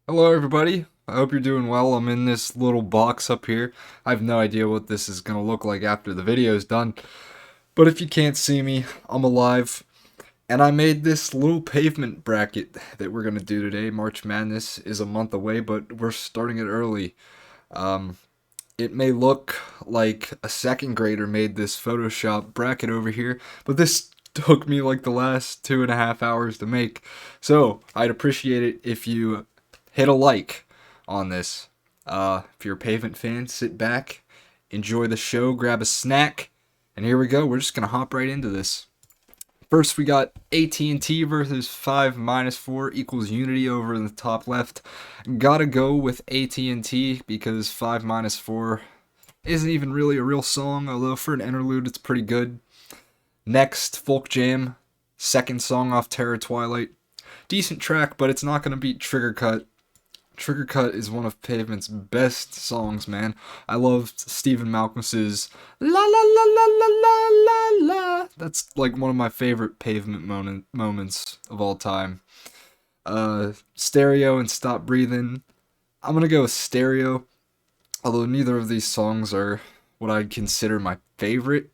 Hello, everybody. I hope you're doing well. I'm in this little box up here. I have no idea what this is going to look like after the video is done. But if you can't see me, I'm alive. And I made this little pavement bracket that we're going to do today. March Madness is a month away, but we're starting it early. Um, it may look like a second grader made this Photoshop bracket over here, but this took me like the last 2.5 hours to make. So I'd appreciate it if you hit a like on this. If you're a Pavement fan, sit back, enjoy the show, grab a snack, and here we go. We're just gonna hop right into this. First, we got AT&T versus 5 minus 4 equals Unity over in the top left. Gotta go with AT&T because 5 minus 4 isn't even really a real song, although for an interlude it's pretty good. Next, Folk Jam, second song off Terror Twilight. Decent track, but it's not gonna beat Trigger Cut. Trigger Cut is one of Pavement's best songs, man. I love Stephen Malkmus's la la la la la la la la. That's like one of my favorite Pavement moments of all time. Stereo and Stop Breathing. I'm gonna go with Stereo, although neither of these songs are what I'd consider my favorite.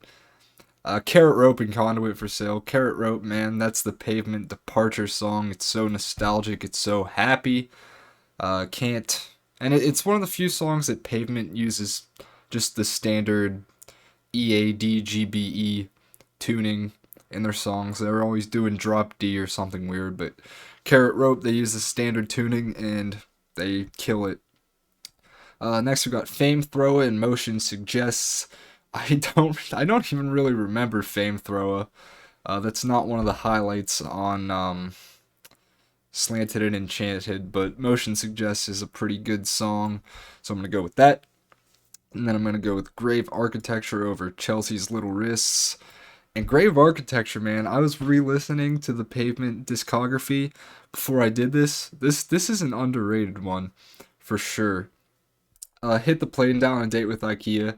Carrot Rope and Conduit for Sale. Carrot Rope, man, that's the Pavement departure song. It's so nostalgic, it's so happy. Can't. And it's one of the few songs that Pavement uses just the standard EADGBE tuning in their songs. They're always doing drop D or something weird, but Carrot Rope, they use the standard tuning and they kill it. Next we got Fame Thrower and Motion Suggests. I don't even really remember Fame Thrower. That's not one of the highlights on Slanted and Enchanted, but Motion Suggests is a pretty good song, so I'm gonna go with that. And then I'm gonna go with Grave Architecture over Chelsea's Little Wrists. And Grave Architecture, man, I was re-listening to the Pavement discography before I did this. This is an underrated one, for sure. Hit the Plane Down and Date with IKEA.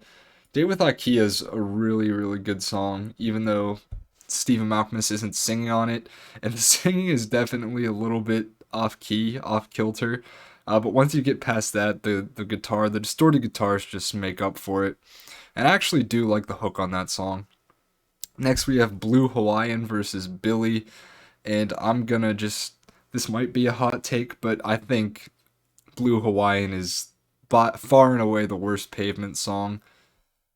Date with IKEA is a really, really good song, even though Stephen Malkmus isn't singing on it, and the singing is definitely a little bit off key, off kilter. But once you get past that, the guitar, the distorted guitars just make up for it. And I actually do like the hook on that song. Next, we have Blue Hawaiian versus Billy, and I'm gonna just. This might be a hot take, but I think Blue Hawaiian is far and away the worst Pavement song.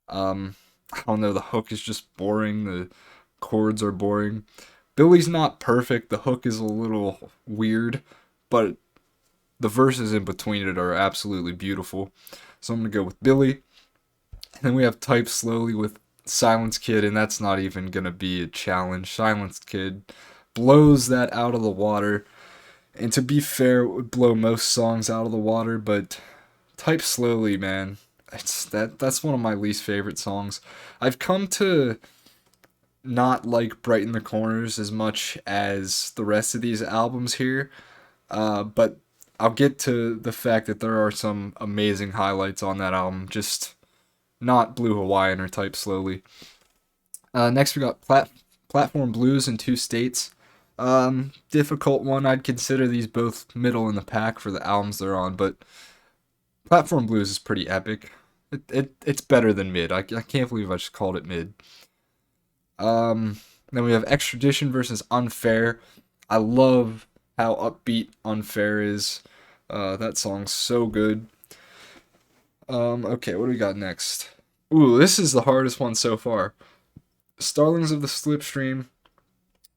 I don't know, the hook is just boring, the chords are boring. Billy's not perfect, the hook is a little weird, but the verses in between it are absolutely beautiful. So I'm gonna go with Billy. And then we have Type Slowly with Silence Kid, and that's not even gonna be a challenge. Silence Kid blows that out of the water. And to be fair, it would blow most songs out of the water, but Type Slowly, man. That's one of my least favorite songs. I've come to not like Brighten the Corners as much as the rest of these albums here. But I'll get to the fact that there are some amazing highlights on that album, just not Blue Hawaiian or Type Slowly. Next, we got Platform Blues in Two States. Difficult one. I'd consider these both middle in the pack for the albums they're on, but Platform Blues is pretty epic. It's better than mid. I can't believe I just called it mid. Then we have Extradition versus Unfair. I love how upbeat Unfair is. That song's so good. Okay, what do we got next? Ooh, this is the hardest one so far. Starlings of the Slipstream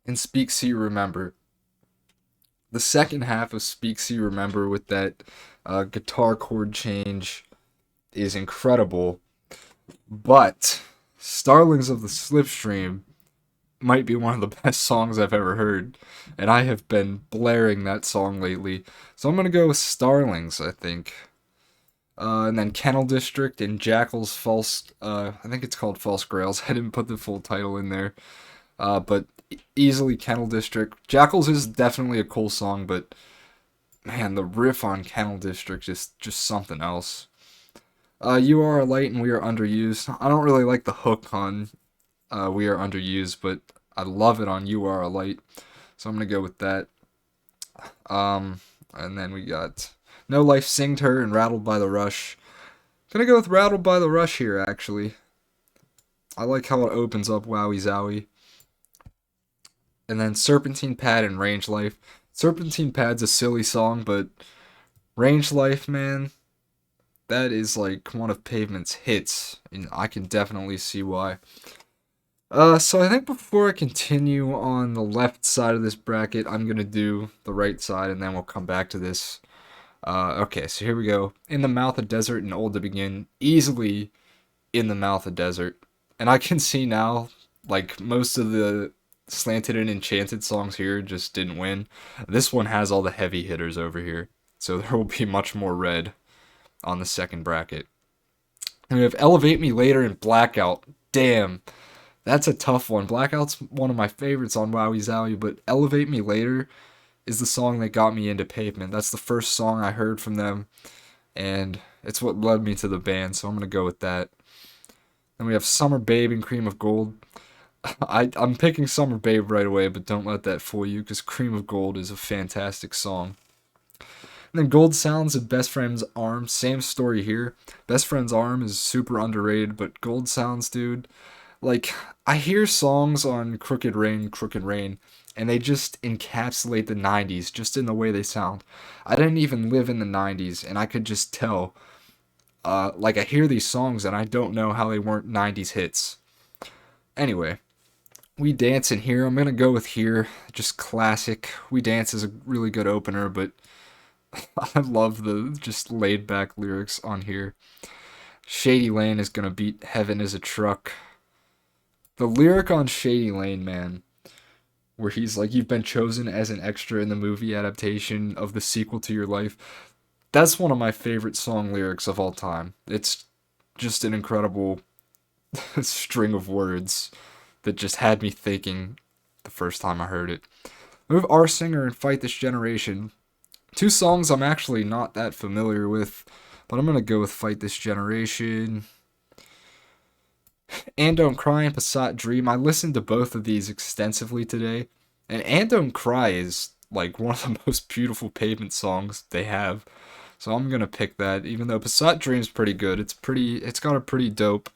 and Speak See Remember. The second half of Speak See Remember with that guitar chord change is incredible, but Starlings of the Slipstream might be one of the best songs I've ever heard, and I have been blaring that song lately. So I'm gonna go with Starlings, I think. And then Kennel District and Jackal's False. I think it's called False Grails. I didn't put the full title in there, but easily Kennel District. Jackals is definitely a cool song, but man, the riff on Kennel District is just something else. You Are a Light and We Are Underused. I don't really like the hook on We Are Underused, but I love it on You Are a Light. So I'm gonna go with that. And then we got No Life Singed Her and Rattled by the Rush. Gonna go with Rattled by the Rush here, actually. I like how it opens up Wowie Zowie. And then Serpentine Pad and Range Life. Serpentine Pad's a silly song, but Range Life, man, that is like one of Pavement's hits, and I can definitely see why. So I think before I continue on the left side of this bracket, I'm gonna do the right side, and then we'll come back to this. Okay, so here we go. In the Mouth of Desert and Old to Begin, easily in the Mouth of Desert, and I can see now, like most of the slanted and enchanted songs here just didn't win. This one has all the heavy hitters over here, so there will be much more red on the second bracket. And we have Elevate Me Later and Blackout. Damn, that's a tough one. Blackout's one of my favorites on Wowie Zowie, but Elevate Me Later is the song that got me into Pavement. That's the first song I heard from them, and it's what led me to the band, so I'm going to go with that. Then we have Summer Babe and Cream of Gold. I'm picking Summer Babe right away, but don't let that fool you, because Cream of Gold is a fantastic song. And then Gold Sounds and Best Friend's Arm, same story here. Best Friend's Arm is super underrated, but Gold Sounds, dude, like, I hear songs on Crooked Rain, and they just encapsulate the 90s just in the way they sound. I didn't even live in the 90s, and I could just tell. Like, I hear these songs, and I don't know how they weren't 90s hits. Anyway, We Dance in Here, I'm gonna go with Here, just classic. We Dance is a really good opener, but I love the just laid back lyrics on here. Shady Lane is gonna beat Heaven is a Truck. The lyric on Shady Lane, man, where he's like, you've been chosen as an extra in the movie adaptation of the sequel to your life. That's one of my favorite song lyrics of all time. It's just an incredible string of words that just had me thinking the first time I heard it. We have Our Singer and Fight This Generation. Two songs I'm actually not that familiar with, but I'm going to go with Fight This Generation. And Don't Cry and Passat Dream. I listened to both of these extensively today, and Don't Cry is like one of the most beautiful Pavement songs they have. So I'm gonna pick that, even though Passat Dream's pretty good. It's got a pretty dope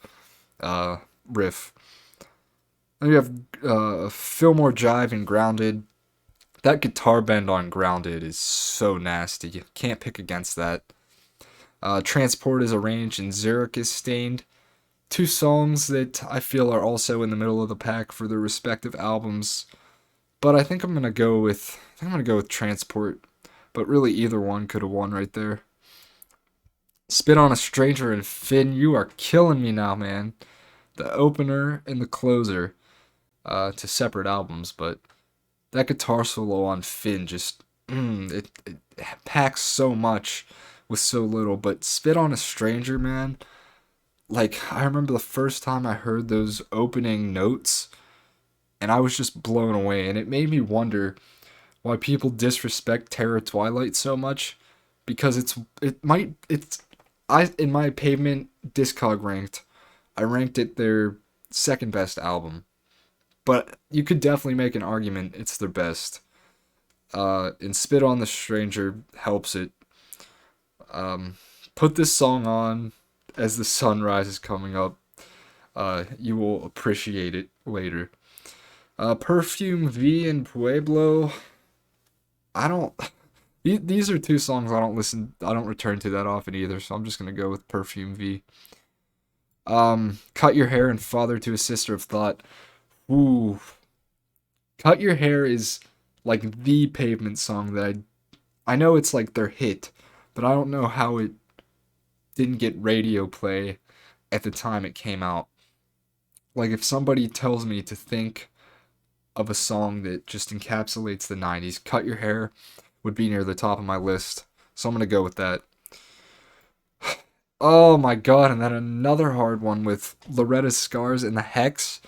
riff. Then you have Fillmore Jive and Grounded. That guitar bend on Grounded is so nasty. You can't pick against that. Transport is Arranged and Zurich is Stained. Two songs that I feel are also in the middle of the pack for their respective albums. But I think I'm gonna go with Transport. But really either one could have won right there. Spit on a Stranger and Finn, you are killing me now, man. The opener and the closer to separate albums, but that guitar solo on Finn just it packs so much with so little. But Spit on a Stranger, man, like, I remember the first time I heard those opening notes, and I was just blown away, and it made me wonder why people disrespect Terror Twilight so much, because I in my Pavement Discog ranked, I ranked it their second best album, but you could definitely make an argument it's their best. And Spit on the Stranger helps it. Put this song on as the sunrise is coming up. You will appreciate it later. Perfume V and Pueblo. I don't. These are two songs I don't return to that often either, so I'm just gonna go with Perfume V. Cut Your Hair and Father to a Sister of Thought. Ooh. Cut Your Hair is like the Pavement song that I know it's like their hit, but I don't know how it didn't get radio play at the time it came out. Like, if somebody tells me to think of a song that just encapsulates the 90s, Cut Your Hair would be near the top of my list. So I'm going to go with that. Oh my god, and then another hard one with Loretta's Scars and the Hex.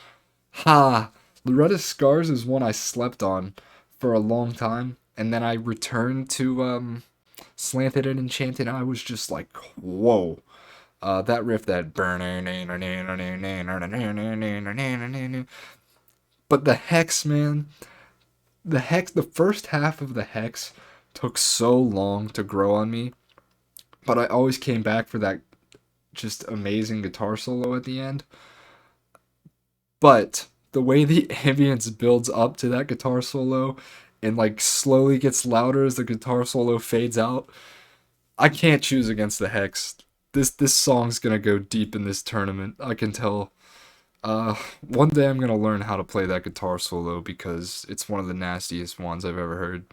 Ha! Loretta's Scars is one I slept on for a long time, and then I returned to Slanted and Enchanted, and I was just like, whoa. That riff, that but the Hex, man, the first half of the Hex took so long to grow on me, but I always came back for that just amazing guitar solo at the end. But the way the ambience builds up to that guitar solo and like slowly gets louder as the guitar solo fades out, I can't choose against the Hex. This song's gonna go deep in this tournament. I can tell. One day I'm gonna learn how to play that guitar solo because it's one of the nastiest ones I've ever heard.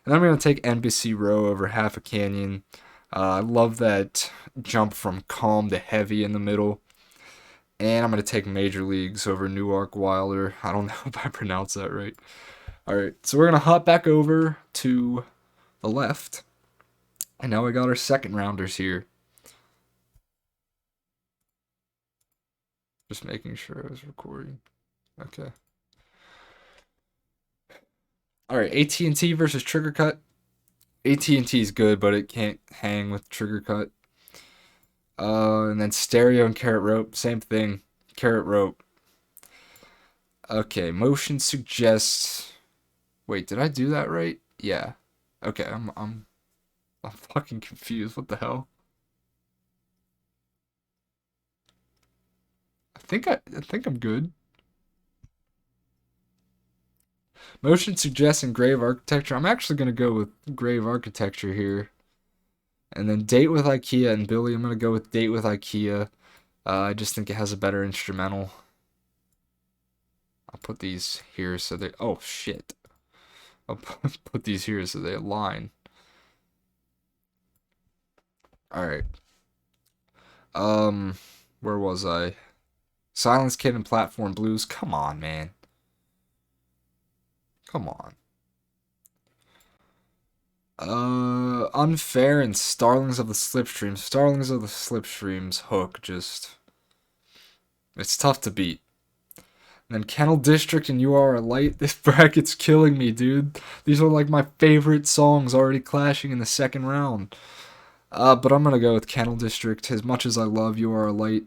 And I'm gonna take Embassy Row over Half a Canyon. I love that jump from calm to heavy in the middle. And I'm gonna take Major Leagues over Newark Wilder. I don't know if I pronounced that right. Alright, so we're gonna hop back over to the left. And now we got our second rounders here. Just making sure I was recording. Okay. Alright, AT&T versus Trigger Cut. AT&T is good, but it can't hang with Trigger Cut. And then Stereo and Carrot Rope, same thing. Carrot Rope. Okay, motion suggests. Wait, did I do that right? Yeah. Okay, I'm fucking confused. What the hell? I think I'm good. Motion suggests and Grave Architecture. I'm actually gonna go with Grave Architecture here. And then Date with IKEA and Billy. I'm gonna go with Date with IKEA. I just think it has a better instrumental. I'll put these here so they. Oh shit! I'll put these here so they align. All right. Where was I? Silence Kid and Platform Blues. Come on, man. Come on. Unfair and Starlings of the Slipstreams. Starlings of the Slipstreams hook just. It's tough to beat. And then Kennel District and You Are a Light. This bracket's killing me, dude. These are like my favorite songs already clashing in the second round. But I'm gonna go with Kennel District. As much as I love You Are a Light,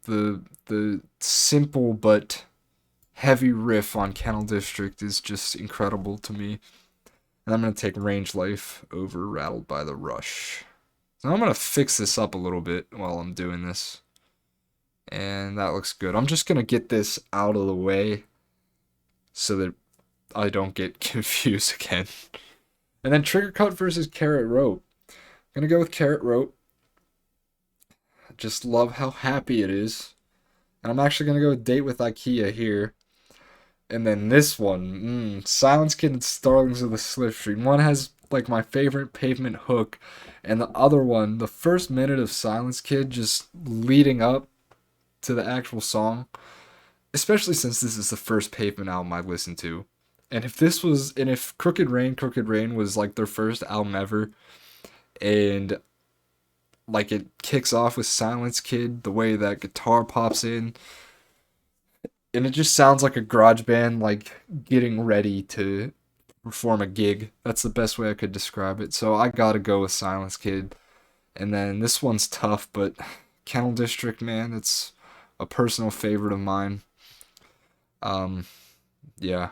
the simple but heavy riff on Kennel District is just incredible to me. And I'm gonna take Range Life over Rattled by the Rush. So I'm gonna fix this up a little bit while I'm doing this. And that looks good. I'm just gonna get this out of the way so that I don't get confused again. And then Trigger Cut versus Carrot Rope. I'm gonna go with Carrot Rope. I just love how happy it is. And I'm actually gonna go with Date with IKEA here. And then this one, Silence Kid and Starlings of the Slipstream. One has like my favorite Pavement hook, and the other one, the first minute of Silence Kid just leading up to the actual song, especially since this is the first Pavement album I listened to. And if Crooked Rain was like their first album ever, and like it kicks off with Silence Kid, the way that guitar pops in, and it just sounds like a garage band like getting ready to perform a gig. That's the best way I could describe it. So I gotta go with Silence Kid. And then this one's tough, but Kennel District, man, it's a personal favorite of mine. Yeah.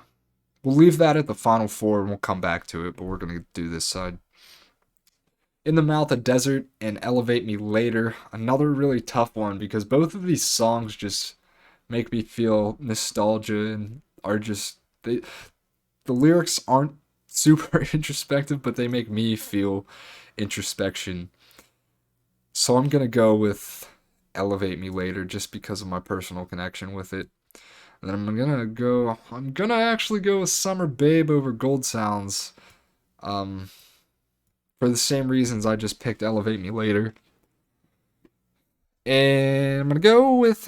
We'll leave that at the final four and we'll come back to it, but we're gonna do this side. In the Mouth of Desert and Elevate Me Later, another really tough one because both of these songs just make me feel nostalgia and are just the lyrics aren't super introspective, but they make me feel introspection. So I'm gonna go with Elevate Me Later just because of my personal connection with it. And then I'm gonna actually go with Summer Babe over Gold Sounds. For the same reasons I just picked Elevate Me Later. And I'm gonna go with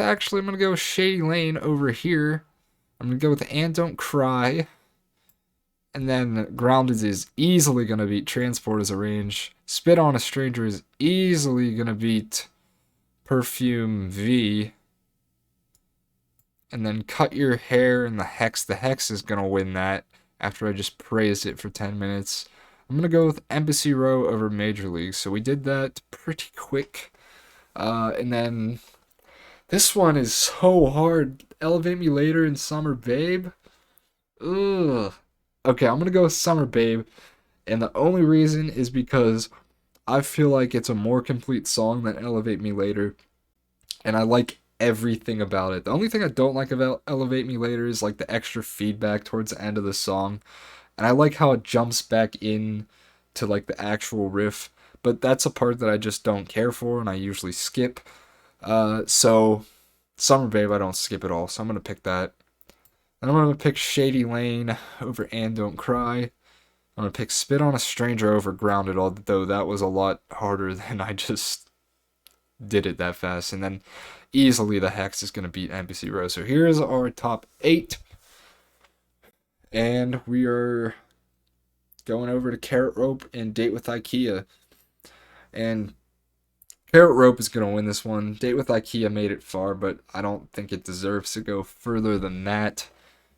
Shady Lane over here. I'm gonna go with And Don't Cry. And then Grounded is easily gonna beat Transport as a range. Spit on a Stranger is easily gonna beat Perfume V. And then Cut Your Hair and the Hex. The Hex is gonna win that after I just praised it for 10 minutes. I'm gonna go with Embassy Row over Major League. So we did that pretty quick. And then this one is so hard. Elevate Me Later and Summer Babe. Ugh. Okay, I'm gonna go with Summer Babe, and the only reason is because I feel like it's a more complete song than Elevate Me Later, and I like everything about it. The only thing I don't like about Elevate Me Later is like the extra feedback towards the end of the song, and I like how it jumps back in to like the actual riff, but that's a part that I just don't care for and I usually skip. So Summer Babe I don't skip at all, so I'm gonna pick that. And I'm gonna pick Shady Lane over And Don't Cry. I'm gonna pick Spit on a Stranger over Grounded, although that was a lot harder than I just did it that fast. And then easily the Hex is gonna beat Embassy Rose. So here's our top 8. And we are going over to Carrot Rope and Date with IKEA. And Carrot Rope is going to win this one. Date with IKEA made it far, but I don't think it deserves to go further than that.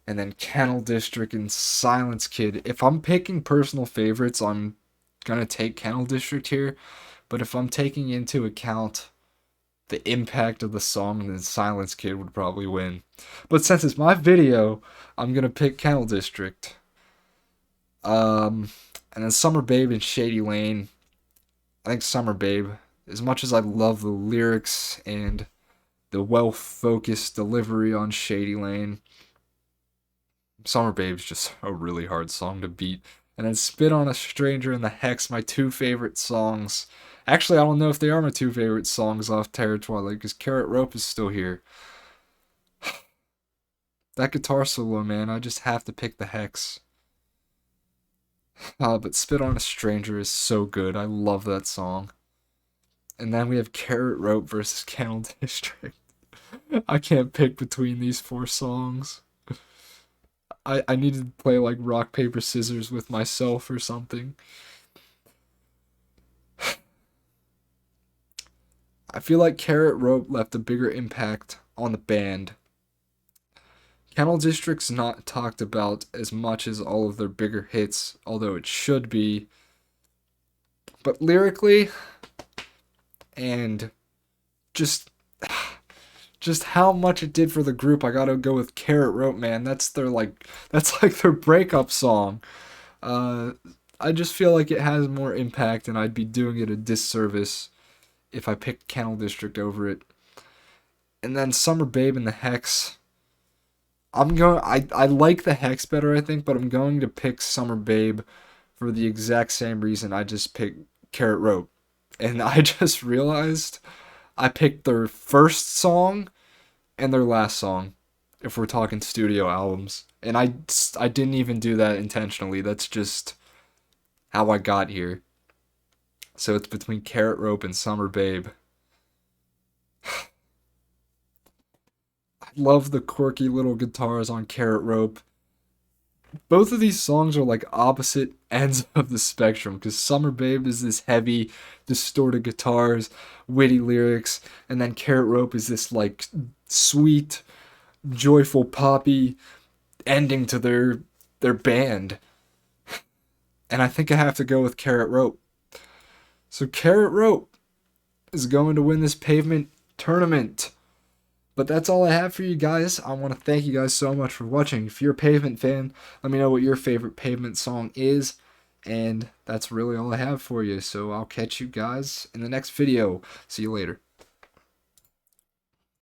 And then Kennel District and Silence Kid. If I'm picking personal favorites, I'm going to take Kennel District here. But if I'm taking into account the impact of the song, then Silence Kid would probably win. But since it's my video, I'm going to pick Kennel District. And then Summer Babe and Shady Lane. I think Summer Babe, as much as I love the lyrics and the well-focused delivery on Shady Lane, Summer Babe's just a really hard song to beat. And then Spit on a Stranger and The Hex, my two favorite songs. Actually, I don't know if they are my two favorite songs off Terror Twilight, because Carrot Rope is still here. That guitar solo, man, I just have to pick The Hex. But Spit on a Stranger is so good. I love that song. And then we have Carrot Rope versus Kennel District. I can't pick between these four songs. I need to play like rock, paper, scissors with myself or something. I feel like Carrot Rope left a bigger impact on the band. Kennel District's not talked about as much as all of their bigger hits, although it should be. But lyrically, and just how much it did for the group, I gotta go with Carrot Rope, man. That's like their breakup song. I just feel like it has more impact, and I'd be doing it a disservice if I picked Kennel District over it. And then Summer Babe and the Hex. I like the Hex better, I think, but I'm going to pick Summer Babe for the exact same reason I just picked Carrot Rope. And I just realized I picked their first song and their last song, if we're talking studio albums. And I didn't even do that intentionally. That's just how I got here. So it's between Carrot Rope and Summer Babe. I love the quirky little guitars on Carrot Rope. Both of these songs are like opposite ends of the spectrum, because Summer Babe is this heavy, distorted guitars, witty lyrics, and then Carrot Rope is this like sweet, joyful, poppy ending to their band. And I think I have to go with Carrot Rope. So Carrot Rope is going to win this Pavement tournament. But that's all I have for you guys. I want to thank you guys so much for watching. If you're a Pavement fan, let me know what your favorite Pavement song is. And that's really all I have for you. So I'll catch you guys in the next video. See you later.